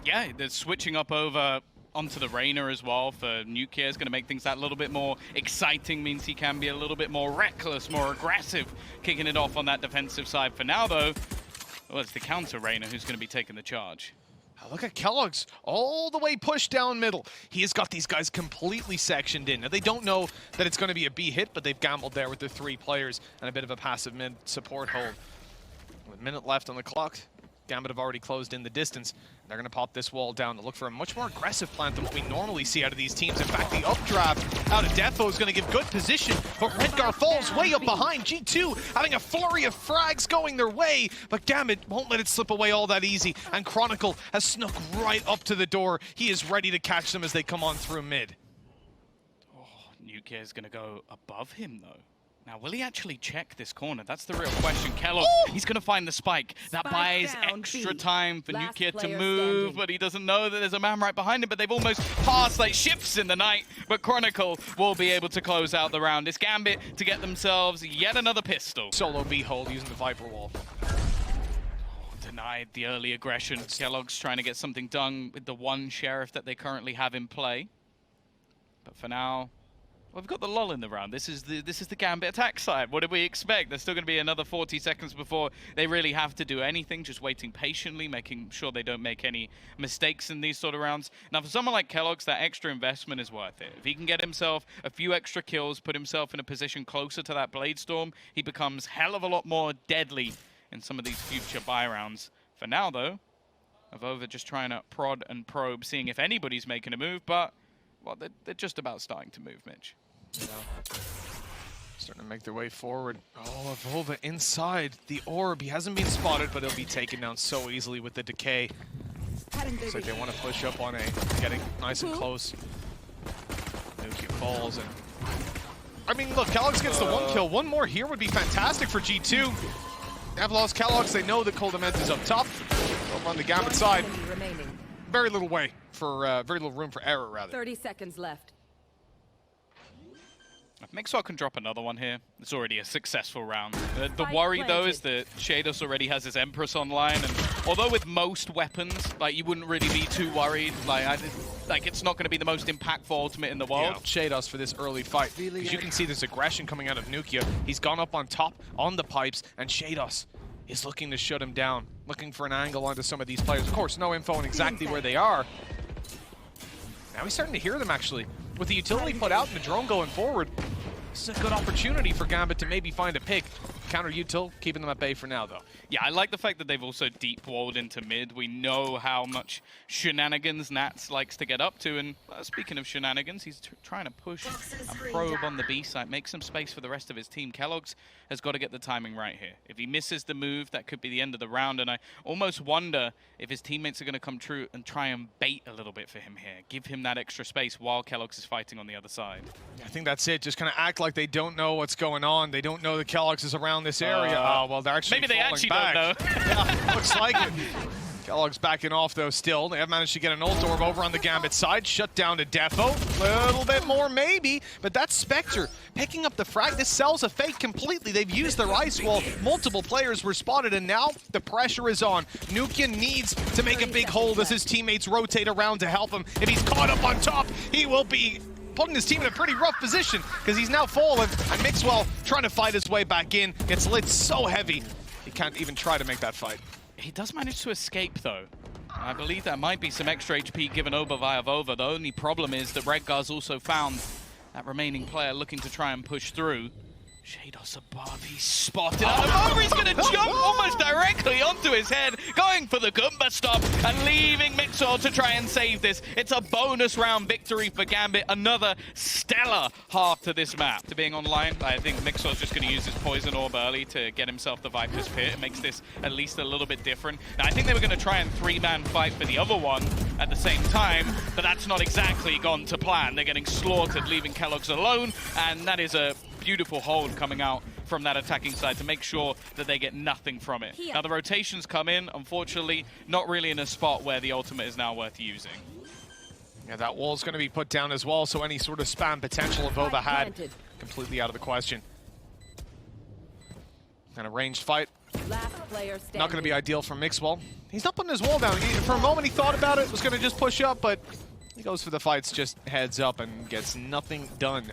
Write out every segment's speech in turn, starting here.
Yeah, they're switching up over onto the Reyna as well for Nuclear is going to make things that little bit more exciting, means he can be a little bit more reckless, more aggressive, kicking it off on that defensive side. For now, though, well, it's the counter Reyna who's going to be taking the charge. Look at keloqz, all the way pushed down middle. He has got these guys completely sectioned in. Now, they don't know that it's going to be a B hit, but they've gambled there with their 3 players and a bit of a passive mid support hold. With a minute left on the clock, Gambit have already closed in the distance. They're going to pop this wall down to look for a much more aggressive plant than what we normally see out of these teams. In fact, the updraft out of Defo is going to give good position, but Redgar falls way up behind. G2 having a flurry of frags going their way, but Gambit won't let it slip away all that easy. And Chronicle has snuck right up to the door. He is ready to catch them as they come on through mid. Oh, Nuclear is going to go above him, though. Now, will he actually check this corner? That's the real question. keloqz, he's going to find the spike. That buys extra time for Nuclear to move, but he doesn't know that there's a man right behind him, but they've almost passed like ships in the night. But Chronicle will be able to close out the round. It's Gambit to get themselves yet another pistol. Solo B hold using the Viper wall. Denied the early aggression. keloqz trying to get something done with the one Sheriff that they currently have in play. But for now, we've got the lull in the round. This is the Gambit attack side. What did we expect? There's still going to be another 40 seconds before they really have to do anything, just waiting patiently, making sure they don't make any mistakes in these sort of rounds. Now, for someone like keloqz, that extra investment is worth it. If he can get himself a few extra kills, put himself in a position closer to that Blade Storm, he becomes hell of a lot more deadly in some of these future buy rounds. For now, though, Avova just trying to prod and probe, seeing if anybody's making a move, but well, they're just about starting to move, Mitch. Starting to make their way forward. Oh, Avova inside the orb. He hasn't been spotted, but he'll be taken down so easily with the decay. Looks like they want to push up on A, getting nice and close. Nuki falls, and I mean, look, keloqz gets the 1 kill. One more here would be fantastic for G2. They have lost keloqz. They know that Coldament is up top. Over on the Gambit side, very little way for very little room for error, rather. 30 seconds left. If Mixwell can drop another one here, it's already a successful round. The worry, though, is that Shados already has his Empress online, and although with most weapons, like, you wouldn't really be too worried. Like it's not going to be the most impactful ultimate in the world. Yeah, Shados for this early fight. Because you can see this aggression coming out of Nukia. He's gone up on top, on the pipes, and Shados is looking to shut him down, looking for an angle onto some of these players. Of course, no info on exactly where they are. Now he's starting to hear them, actually. With the utility put out and the drone going forward, this is a good opportunity for Gambit to maybe find a pick. Counter util, keeping them at bay for now, though. Yeah, I like the fact that they've also deep-walled into mid. We know how much shenanigans Nats likes to get up to, and speaking of shenanigans, he's trying to push and probe on the B side, make some space for the rest of his team. keloqz has got to get the timing right here. If he misses the move, that could be the end of the round, and I almost wonder if his teammates are going to come true and try and bait a little bit for him here. Give him that extra space while keloqz is fighting on the other side. I think that's it. Just kind of act like they don't know what's going on. They don't know that keloqz is around this area. Oh, well, they're actually maybe they actually back. don't know. Yeah, looks like it. keloqz backing off, though, still. They have managed to get an ult orb over on the Gambit side. Shut down to Defo. A little bit more, maybe. But that's Spectre picking up the frag. This sells a fake completely. They've used their ice wall. Multiple players were spotted, and now the pressure is on. Nukia needs to make a big hold as his teammates rotate around to help him. If he's caught up on top, he will be putting his team in a pretty rough position because he's now fallen, and Mixwell trying to fight his way back in. Gets lit so heavy, he can't even try to make that fight. He does manage to escape, though. I believe that might be some extra HP given over via Vova. The only problem is that Redgar's also found that remaining player looking to try and push through. Shados above, he's spotted. Over, he's going to jump almost directly onto his head, going for the Goomba stop and leaving Mixwell to try and save this. It's a bonus round victory for Gambit. Another stellar half to this map. To being online, I think Mixwell's just going to use his poison orb early to get himself the Viper's Pit. It makes this at least a little bit different. Now, I think they were going to try and 3-man fight for the other one at the same time, but that's not exactly gone to plan. They're getting slaughtered, leaving keloqz alone, and that is a beautiful hold coming out from that attacking side to make sure that they get nothing from it. Now the rotations come in, unfortunately, not really in a spot where the ultimate is now worth using. Yeah, that wall's going to be put down as well, so any sort of spam potential Avova had completely out of the question. Kind of ranged fight. Not going to be ideal for Mixwell. He's not putting his wall down. For a moment he thought about it, was going to just push up, but he goes for the fights, just heads up and gets nothing done.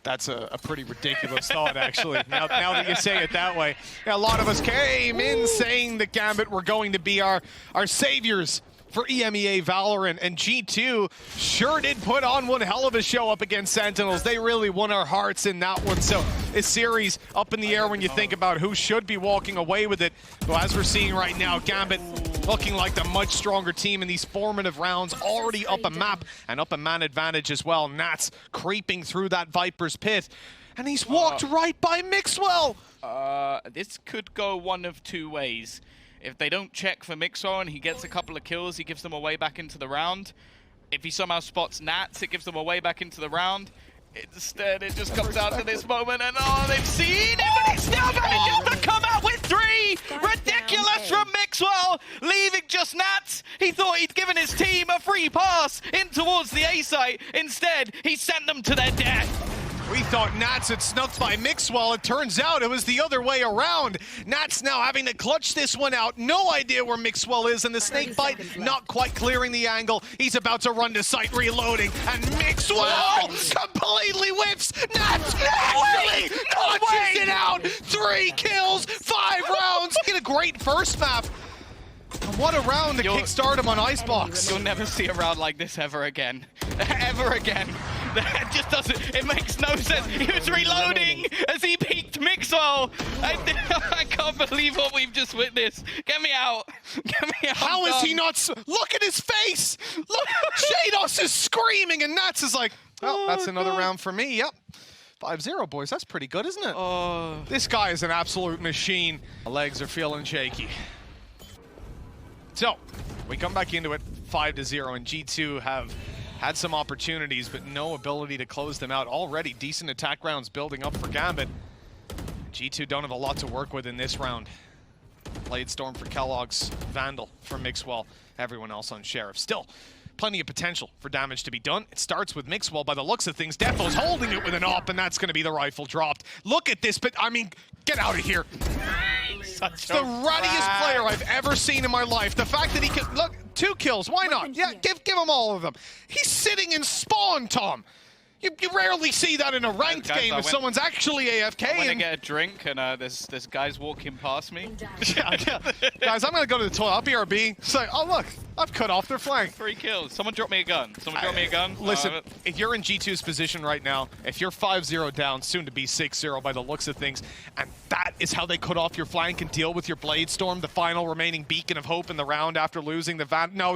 That's a pretty ridiculous thought, actually, now that you say it that way. Yeah, a lot of us came in saying that Gambit were going to be our saviors for EMEA Valorant, and G2 sure did put on one hell of a show up against Sentinels. They really won our hearts in that one, so this series up in the air when you think about who should be walking away with it. Well, as we're seeing right now, Gambit looking like the much stronger team in these formative rounds, already up a map and up a man advantage as well. Nats creeping through that Viper's pit, and he's walked right by Mixwell. This could go one of two ways. If they don't check for Mixwell and he gets a couple of kills, he gives them a way back into the round. If he somehow spots Nats, it gives them a way back into the round. Instead, it just comes down to this moment, and they've seen him, and he's still managed to come out with 3! Ridiculous from Mixwell, leaving just Nats. He thought he'd given his team a free pass in towards the A site. Instead, he sent them to their death. We thought Nats had snuck by Mixwell. It turns out it was the other way around. Nats now having to clutch this one out. No idea where Mixwell is, and the snake bite not quite clearing the angle. He's about to run to site, reloading, and Mixwell completely whiffs. Nats clutches it out. 3 kills, 5 rounds. Get a great first map. And what a round to kickstart him on Icebox. You'll never see a round like this ever again. Ever again. That just doesn't, it makes no sense. He was reloading as he peeked Mixwell. I can't believe what we've just witnessed. Get me out. Get me out. How is he not? Look at his face. Look, Shados is screaming and Nats is like, well, that's another round for me. Yep. 5-0, boys. That's pretty good, isn't it? This guy is an absolute machine. The legs are feeling shaky. So, we come back into it 5-0, and G2 have had some opportunities, but no ability to close them out. Already decent attack rounds building up for Gambit. G2 don't have a lot to work with in this round. Bladestorm for Kellogg's, Vandal for Mixwell, everyone else on Sheriff. Still, plenty of potential for damage to be done. It starts with Mixwell by the looks of things. Defo's holding it with an op, and that's going to be the rifle dropped. Look at this, but I mean, get out of here. It's the rattiest player I've ever seen in my life. The fact that he can, look, 2 kills, why not? Yeah, give him all of them. He's sitting in spawn, Tom. You rarely see that in a ranked game if someone's actually AFK. I went to get a drink, and there's guy's walking past me. yeah. Guys, I'm going to go to the toilet. I'll BRB. It's like, oh, look, I've cut off their flank. 3 kills. Someone drop me a gun. Someone drop me a gun. Listen, if you're in G2's position right now, if you're 5-0 down, soon to be 6-0 by the looks of things, and that is how they cut off your flank and deal with your Bladestorm, the final remaining beacon of hope in the round after losing the Van. No.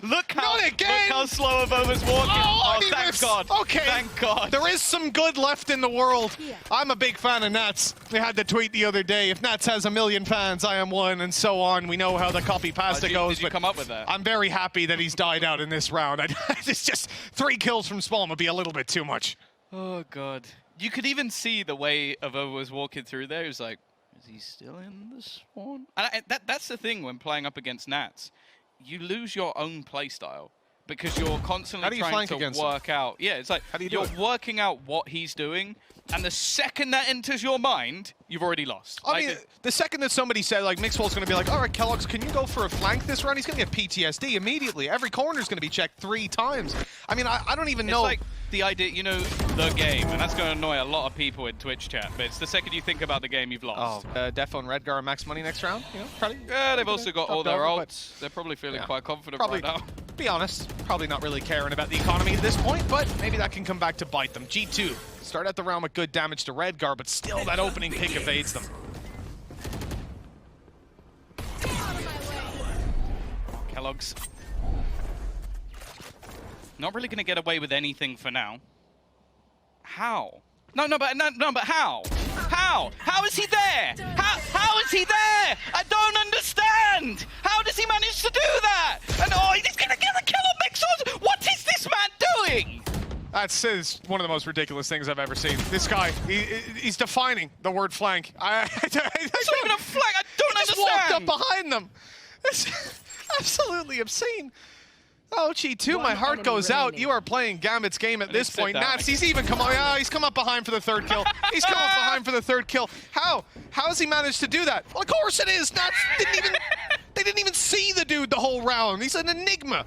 Look not again. Look how slow Avova's walking. Oh, thank God. Okay. Thank God. There is some good left in the world. I'm a big fan of Nats. They had the tweet the other day, if Nats has 1 million fans, I am one, and so on. We know how the copy pasta goes. Did you come up with that? I'm very happy that he's died out in this round. It's just 3 kills from Spawn would be a little bit too much. Oh, God. You could even see the way Avova was walking through there. He was like, is he still in the spawn? And that's the thing when playing up against Nats. You lose your own playstyle because you're constantly trying to work out. Yeah, it's like you're working out what he's doing, and the second that enters your mind, you've already lost. I mean, the second that somebody said, like, Mixwell's going to be like, all right, Kellogg's, can you go for a flank this round? He's going to get PTSD immediately. Every corner's going to be checked 3 times. I mean, I don't even know. It's like the idea, you know, the game, and that's going to annoy a lot of people in Twitch chat, but it's the second you think about the game, you've lost. Defo and Redgar are max money next round? You know, probably. Yeah, they've also got all their ults. They're probably feeling quite confident right now. Be honest, probably not really caring about the economy at this point, but maybe that can come back to bite them. G2 start out the round with good damage to Redgar, but still that opening pick evades them. Kellogg's not really going to get away with anything for now. How? No, but how? How is he there? How is he there? I don't understand. How does he manage to do that? And he's going to get the kill on Mixwell. What is this man doing? That's one of the most ridiculous things I've ever seen. This guy, he's defining the word flank. It's not even a flank. I don't understand. Just walked up behind them. It's absolutely obscene. Oh, G2, my heart goes out. You are playing Gambit's game at this point. Nats, he's even come on. He's come up behind for the third kill. He's come up behind for the third kill. How? How has he managed to do that? Well, of course it is. Nats they didn't even see the dude the whole round. He's an enigma.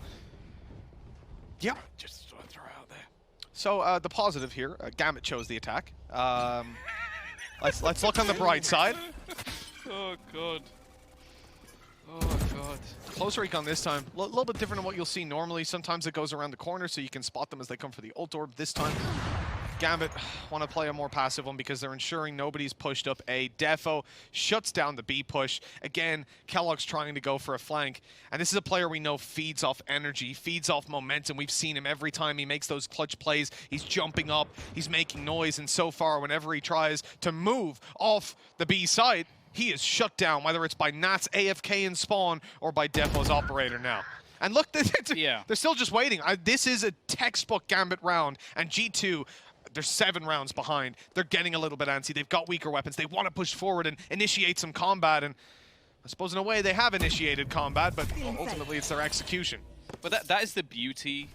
Yeah. Just throw out there. So the positive here, Gambit chose the attack. Let's look on the bright side. Oh god. Oh god. Close recon this time. A little bit different than what you'll see normally. Sometimes it goes around the corner so you can spot them as they come for the ult orb. This time, Gambit want to play a more passive one because they're ensuring nobody's pushed up A. Defo shuts down the B push. Again, Kellogg's trying to go for a flank. And this is a player we know feeds off energy, feeds off momentum. We've seen him every time he makes those clutch plays. He's jumping up, he's making noise. And so far, whenever he tries to move off the B side, he is shut down, whether it's by Nats AFK in spawn or by Defo's operator now. And look, they're still just waiting. This is a textbook Gambit round, and G2, they're 7 rounds behind. They're getting a little bit antsy. They've got weaker weapons. They want to push forward and initiate some combat, and I suppose in a way they have initiated combat, but ultimately it's their execution. But that is the beauty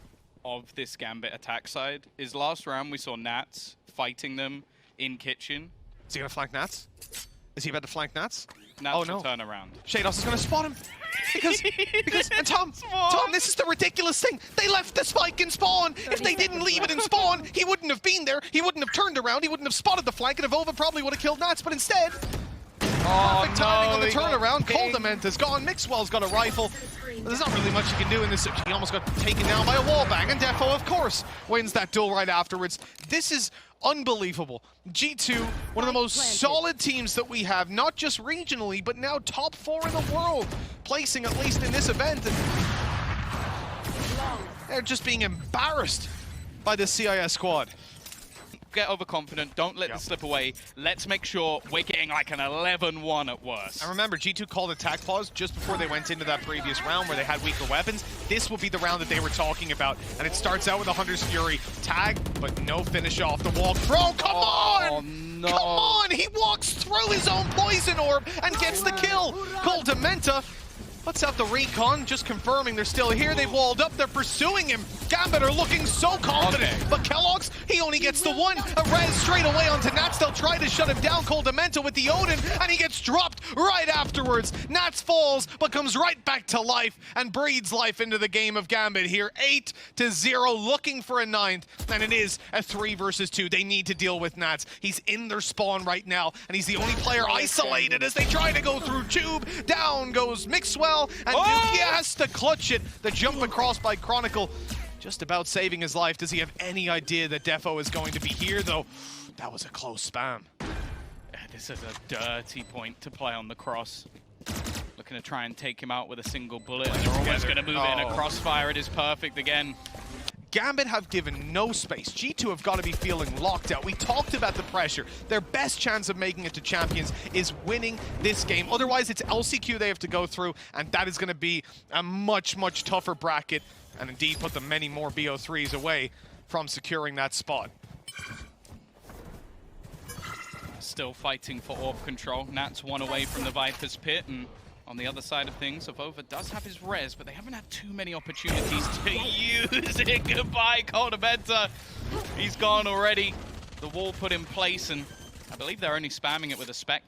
of this Gambit attack side, is last round we saw Nats fighting them in kitchen. Is he going to flank Nats? Is he about to flank Nats? Nats oh, no. turn around. Shados is going to spot him. Because and Tom, this is the ridiculous thing. They left the spike in spawn. If they didn't leave it in spawn, he wouldn't have been there. He wouldn't have turned around. He wouldn't have spotted the flank, and Avova probably would have killed Nats. But instead, perfect timing on the turnaround. Coldamenta's gone. Mixwell's got a rifle. There's not really much you can do in this. He almost got taken down by a wallbang, and Defo, of course, wins that duel right afterwards. This is unbelievable. G2, one of the most solid teams that we have, not just regionally, but now top 4 in the world, placing at least in this event. And they're just being embarrassed by the CIS squad. Get overconfident, don't let this slip away. Let's make sure we're getting like an 11-1 at worst. And remember, G2 called attack pause just before they went into that previous round where they had weaker weapons. This will be the round that they were talking about. And it starts out with a Hunter's Fury tag, but no finish off the wall. Bro, come on! No. Come on! He walks through his own poison orb and gets the kill. Coldamenta lets out the recon, just confirming they're still here. They've walled up, they're pursuing him. Gambit are looking so confident, but Kellogg's, he only gets the one. A res straight away onto Nats. They'll try to shut him down. Coldamenta with the Odin, and he gets dropped right afterwards. Nats falls, but comes right back to life and breathes life into the game of Gambit here. 8-0, looking for a 9th, and it is a 3 versus 2. They need to deal with Nats. He's in their spawn right now, and he's the only player isolated as they try to go through tube. Down goes Mixwell, and Dookie has to clutch it. The jump across by Chronicle, just about saving his life. Does he have any idea that Defo is going to be here, though? That was a close spam. This is a dirty point to play on the cross. Looking to try and take him out with a single bullet, and they're almost going to move in a crossfire. It is perfect again. Gambit have given no space. G2 have got to be feeling locked out. We talked about the pressure. Their best chance of making it to Champions is winning this game. Otherwise, it's LCQ they have to go through, and that is going to be a much, much tougher bracket, and indeed put them many more BO3s away from securing that spot. Still fighting for orb control. Nats 1 away from the Viper's pit, and on the other side of things, Avova does have his res, but they haven't had too many opportunities to use it. Goodbye, Coldamenta. He's gone already. The wall put in place, and I believe they're only spamming it with a spec.